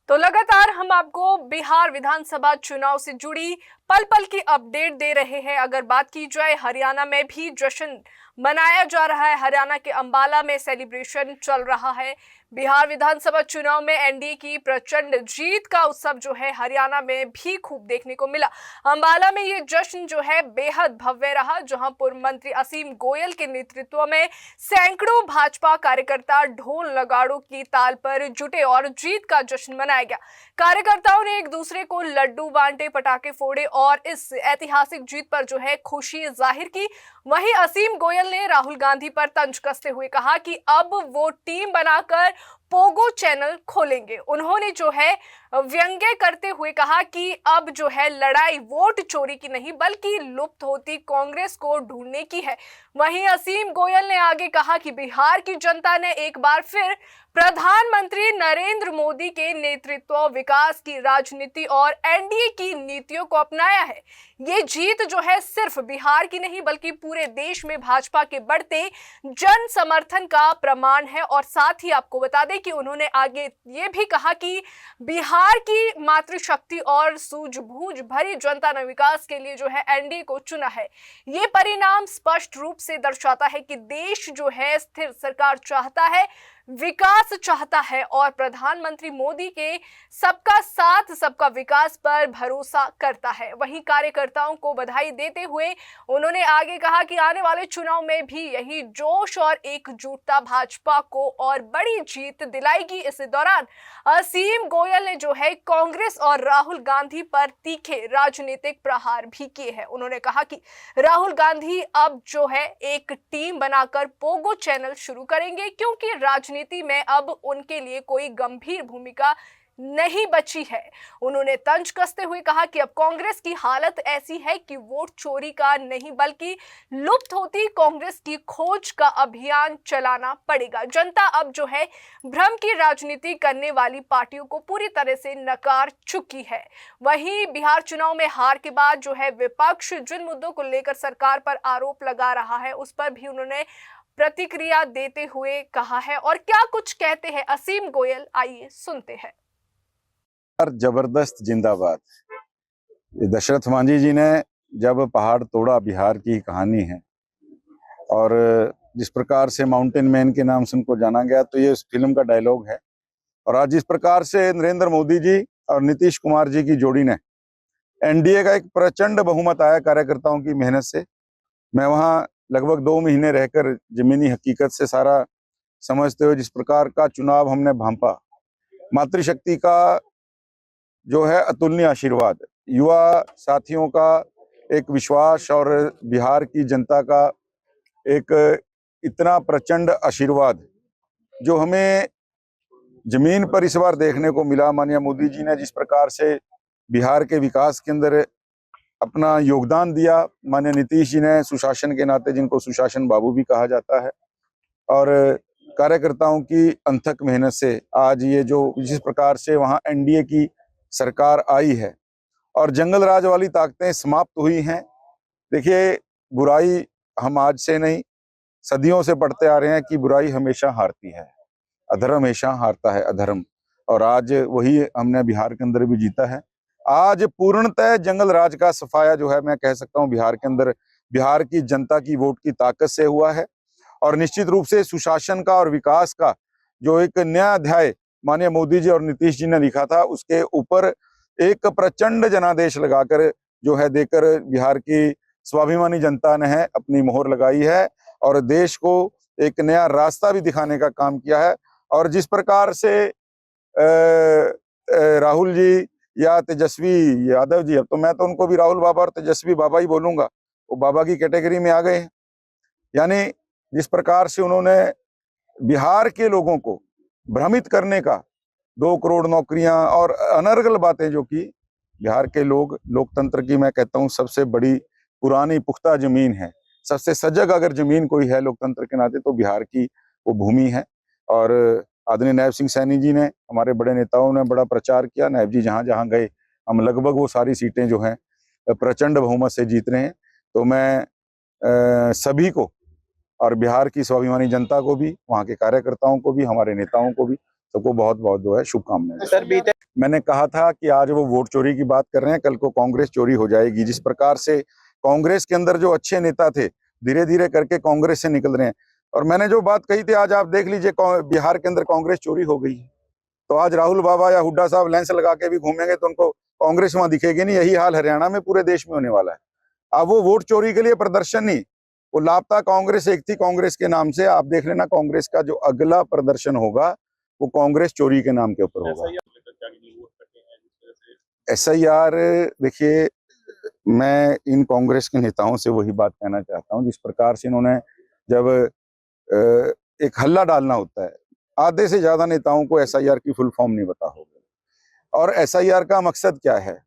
तो लगातार हम आपको बिहार विधानसभा चुनाव से जुड़ी पल पल की अपडेट दे रहे हैं। अगर बात की जाए, हरियाणा में भी जश्न मनाया जा रहा है। हरियाणा के अंबाला में सेलिब्रेशन चल रहा है। बिहार विधानसभा चुनाव में एनडीए की प्रचंड जीत का उत्सव जो है हरियाणा में भी खूब देखने को मिला। अंबाला में ये जश्न जो है बेहद भव्य रहा, जहां पूर्व मंत्री असीम गोयल के नेतृत्व में सैकड़ों भाजपा कार्यकर्ता ढोल नगाड़ों की ताल पर जुटे और जीत का जश्न मनाया गया। कार्यकर्ताओं ने एक दूसरे को लड्डू बांटे, पटाखे फोड़े और इस ऐतिहासिक जीत पर जो है खुशी जाहिर की। वहीं असीम गोयल ने राहुल गांधी पर तंज कसते हुए कहा कि अब वो टीम बनाकर पोगो चैनल खोलेंगे। उन्होंने जो है व्यंग्य करते हुए कहा कि अब जो है लड़ाई वोट चोरी की नहीं बल्कि लुप्त होती कांग्रेस को ढूंढने की है। वहीं असीम गोयल ने आगे कहा कि बिहार की जनता ने एक बार फिर प्रधानमंत्री नरेंद्र मोदी के नेतृत्व, विकास की राजनीति और एनडीए की नीतियों को अपनाया है। ये जीत जो है सिर्फ बिहार की नहीं बल्कि पूरे देश में भाजपा के बढ़ते जन समर्थन का प्रमाण है। और साथ ही आपको बता दें कि उन्होंने आगे ये भी कहा कि बिहार की मातृशक्ति और सूझबूझ भरी जनता ने विकास के लिए जो है एनडीए को चुना है। ये परिणाम स्पष्ट रूप से दर्शाता है कि देश जो है स्थिर सरकार चाहता है, विकास चाहता है और प्रधानमंत्री मोदी के सबका साथ सबका विकास पर भरोसा करता है। वहीं कार्यकर्ताओं को बधाई देते हुए उन्होंने आगे कहा कि आने वाले चुनाव में भी यही जोश और एकजुटता भाजपा को और बड़ी जीत दिलाएगी। इस दौरान असीम गोयल ने जो है कांग्रेस और राहुल गांधी पर तीखे राजनीतिक प्रहार भी किए हैं। उन्होंने कहा कि राहुल गांधी अब जो है एक टीम बनाकर पोगो चैनल शुरू करेंगे, क्योंकि राजनीति में अब उनके लिए कोई गंभीर भूमिका नहीं बची है। उन्होंने तंज कसते हुए कहा कि अब कांग्रेस की हालत ऐसी है कि वोट चोरी का नहीं बल्कि लुप्त होती कांग्रेस की खोज का अभियान चलाना पड़ेगा। जनता अब जो है भ्रम की राजनीति करने वाली पार्टियों को पूरी तरह से नकार चुकी है। वहीं बिहार चुनाव में हार के बाद जो है विपक्ष जिन मुद्दों को लेकर सरकार पर आरोप लगा रहा है, उस पर भी उन्होंने प्रतिक्रिया देते हुए कहा है। और क्या कुछ कहते हैं असीम गोयल, आइए सुनते हैं। जबरदस्त जिंदाबाद। ये दशरथ मांझी जी ने जब पहाड़ तोड़ा बिहार की कहानी है, और जिस प्रकार से माउंटेन मैन के नाम से उनको जाना गया, तो ये उस फिल्म का डायलॉग है। और आज जिस प्रकार से नरेंद्र मोदी जी और नीतीश कुमार जी की जोड़ी ने एनडीए का एक प्रचंड बहुमत आया कार्यकर्ताओं की मेहनत से। मैं वहां लगभग 2 महीने रहकर जमीनी हकीकत से सारा समझते हुए जिस प्रकार का चुनाव हमने भांपा, मातृशक्ति का जो है अतुलनीय आशीर्वाद, युवा साथियों का एक विश्वास और बिहार की जनता का एक इतना प्रचंड आशीर्वाद जो हमें जमीन पर इस बार देखने को मिला। माननीय मोदी जी ने जिस प्रकार से बिहार के विकास के अंदर अपना योगदान दिया, माननीय नीतीश जी ने सुशासन के नाते, जिनको सुशासन बाबू भी कहा जाता है, और कार्यकर्ताओं की अनथक मेहनत से आज ये जो जिस प्रकार से वहां एनडीए की सरकार आई है और जंगल राज वाली ताकतें समाप्त हुई हैं। देखिए, बुराई हम आज से नहीं, सदियों से पढ़ते आ रहे हैं कि बुराई हमेशा हारती है, अधर्म हमेशा हारता है, अधर्म। और आज वही हमने बिहार के अंदर भी जीता है। आज पूर्णतः जंगल राज का सफाया जो है, मैं कह सकता हूं, बिहार के अंदर बिहार की जनता की वोट की ताकत से हुआ है। और निश्चित रूप से सुशासन का और विकास का जो एक नया अध्याय माननीय मोदी जी और नीतीश जी ने लिखा था, उसके ऊपर एक प्रचंड जनादेश लगाकर जो है देकर बिहार की स्वाभिमानी जनता ने है अपनी मोहर लगाई है और देश को एक नया रास्ता भी दिखाने का काम किया है। और जिस प्रकार से राहुल जी या तेजस्वी यादव जी, अब तो मैं तो उनको भी राहुल बाबा और तेजस्वी बाबा ही बोलूंगा, वो बाबा की कैटेगरी में आ गए हैं। यानी जिस प्रकार से उन्होंने बिहार के लोगों को भ्रमित करने का, 2 करोड़ नौकरियां और अनर्गल बातें जो की, बिहार के लोग लोकतंत्र की मैं कहता हूं सबसे बड़ी पुरानी पुख्ता जमीन है, सबसे सजग अगर जमीन कोई है लोकतंत्र के नाते तो बिहार की वो भूमि है। और आदरणीय नायब सिंह सैनी जी ने, हमारे बड़े नेताओं ने बड़ा प्रचार किया। नायब जी जहां जहां गए, हम लगभग वो सारी सीटें जो हैं प्रचंड बहुमत से जीत रहे हैं। तो मैं सभी को और बिहार की स्वाभिमानी जनता को भी, वहाँ के कार्यकर्ताओं को भी, हमारे नेताओं को भी सबको बहुत बहुत जो है शुभकामनाएं। सर बीते मैंने कहा था कि आज वो वोट चोरी की बात कर रहे हैं, कल को कांग्रेस चोरी हो जाएगी। जिस प्रकार से कांग्रेस के अंदर जो अच्छे नेता थे धीरे धीरे करके कांग्रेस से निकल रहे हैं, और मैंने जो बात कही थी आज आप देख लीजिए बिहार के अंदर कांग्रेस चोरी हो गई है। तो आज राहुल बाबा या हुड्डा साहब लेंस लगा के भी घूमेंगे तो उनको कांग्रेस वहां दिखेगी नहीं। यही हाल हरियाणा में पूरे देश में होने वाला है। अब वो वोट चोरी के लिए प्रदर्शन नहीं, वो लापता कांग्रेस एक थी कांग्रेस के नाम से। आप देख लेना कांग्रेस का जो अगला प्रदर्शन होगा वो कांग्रेस चोरी के नाम के ऊपर होगा। SIR देखिए, मैं इन कांग्रेस के नेताओं से वही बात कहना चाहता हूं, जिस प्रकार से इन्होंने जब एक हल्ला डालना होता है, आधे से ज्यादा नेताओं को SIR की फुल फॉर्म नहीं पता होगा। और SIR का मकसद क्या है?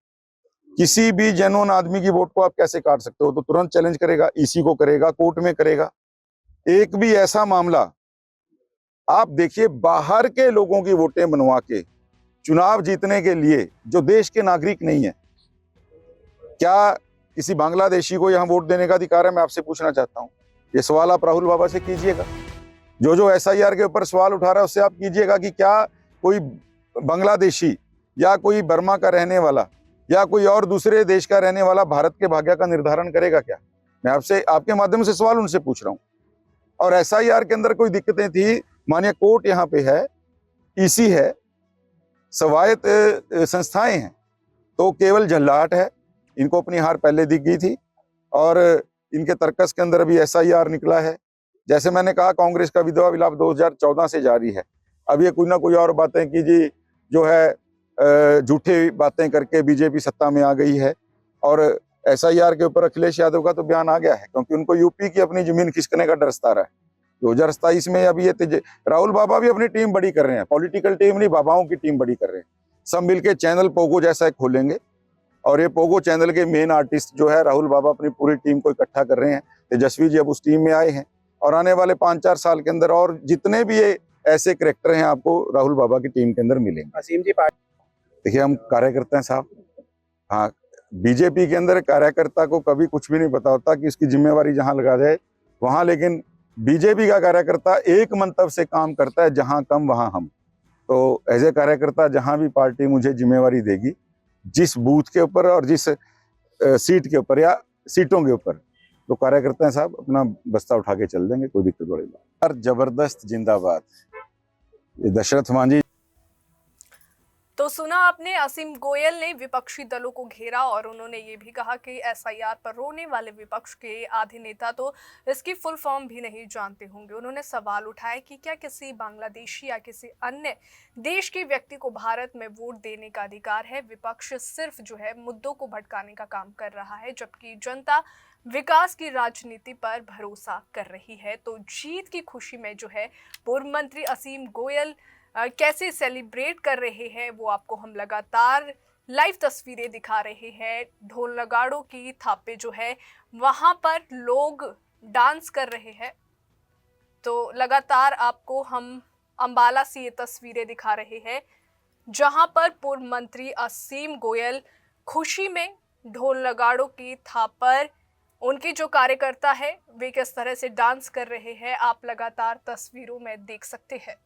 किसी भी जेन्युइन आदमी की वोट को आप कैसे काट सकते हो? तो तुरंत चैलेंज करेगा, EC को करेगा, कोर्ट में करेगा। एक भी ऐसा मामला आप देखिए, बाहर के लोगों की वोटें बनवा के चुनाव जीतने के लिए जो देश के नागरिक नहीं है, क्या किसी बांग्लादेशी को यहां वोट देने का अधिकार है? मैं आपसे पूछना चाहता हूं। ये सवाल आप राहुल बाबा से कीजिएगा। जो SIR के ऊपर सवाल उठा रहा है उससे आप कीजिएगा कि क्या कोई बांग्लादेशी या कोई बर्मा का रहने वाला या कोई और दूसरे देश का रहने वाला भारत के भाग्य का निर्धारण करेगा क्या? मैं आपसे आपके माध्यम से सवाल उनसे पूछ रहा हूं। और SIR के अंदर कोई दिक्कतें थी, मानिए कोर्ट यहाँ पे है, EC है, स्वायत्त संस्थाएं हैं, तो केवल झल्लाहट है। इनको अपनी हार पहले दिख गई थी और इनके तर्कस के अंदर अभी SIR निकला है। जैसे मैंने कहा, कांग्रेस का विधवा विलाप 2014 से जारी है। अब ये कोई ना कोई और बातें की जी जो है झूठी बातें करके बीजेपी सत्ता में आ गई है। और SIR के ऊपर अखिलेश यादव का तो बयान आ गया है, क्योंकि उनको यूपी की अपनी जमीन खिसकने का डर सता रहा है। 2027 में अभी ये राहुल बाबा भी अपनी टीम बड़ी कर रहे हैं, पॉलिटिकल टीम नहीं, बाबाओं की टीम बड़ी कर रहे हैं। सब मिलके चैनल पोगो जैसा एक खोलेंगे और ये पोगो चैनल के मेन आर्टिस्ट जो है राहुल बाबा अपनी पूरी टीम को इकट्ठा कर रहे हैं। तेजस्वी जी अब उस टीम में आए हैं और आने वाले 5-4 साल के अंदर और जितने भी ये ऐसे कैरेक्टर हैं आपको राहुल बाबा की टीम के अंदर मिलेंगे। असीम जी पार्टी देखिए, हम कार्यकर्ता हैं साहब। हाँ, बीजेपी के अंदर कार्यकर्ता को कभी कुछ भी नहीं पता होता कि उसकी जिम्मेवारी जहां लगा जाए वहां, लेकिन बीजेपी का कार्यकर्ता एक मंतव्य से काम करता है, जहां कम वहां हम। तो एज ए कार्यकर्ता जहां भी पार्टी मुझे जिम्मेवारी देगी, जिस बूथ के ऊपर और जिस सीट के ऊपर या सीटों के ऊपर, तो कार्यकर्ता हैं साहब अपना बस्ता उठा के चल देंगे, कोई दिक्कत वाली बात। और जबरदस्त जिंदाबाद। ये दशरथ मांझी। तो सुना आपने, असीम गोयल ने विपक्षी दलों को घेरा और उन्होंने ये भी कहा कि SIR पर रोने वाले विपक्ष के आधे नेता तो इसकी फुल फॉर्म भी नहीं जानते होंगे। उन्होंने सवाल उठाया कि क्या किसी बांग्लादेशी या किसी अन्य देश के व्यक्ति को भारत में वोट देने का अधिकार है? विपक्ष सिर्फ जो है मुद्दों को भटकाने का काम कर रहा है, जबकि जनता विकास की राजनीति पर भरोसा कर रही है। तो जीत की खुशी में जो है पूर्व मंत्री असीम गोयल कैसे सेलिब्रेट कर रहे हैं वो आपको हम लगातार लाइव तस्वीरें दिखा रहे हैं। ढोल नगाड़ों की थापे जो है वहां पर लोग डांस कर रहे हैं। तो लगातार आपको हम अंबाला से ये तस्वीरें दिखा रहे हैं, जहां पर पूर्व मंत्री असीम गोयल खुशी में ढोल नगाड़ों की थाप पर उनके जो कार्यकर्ता है वे किस तरह से डांस कर रहे हैं, आप लगातार तस्वीरों में देख सकते हैं।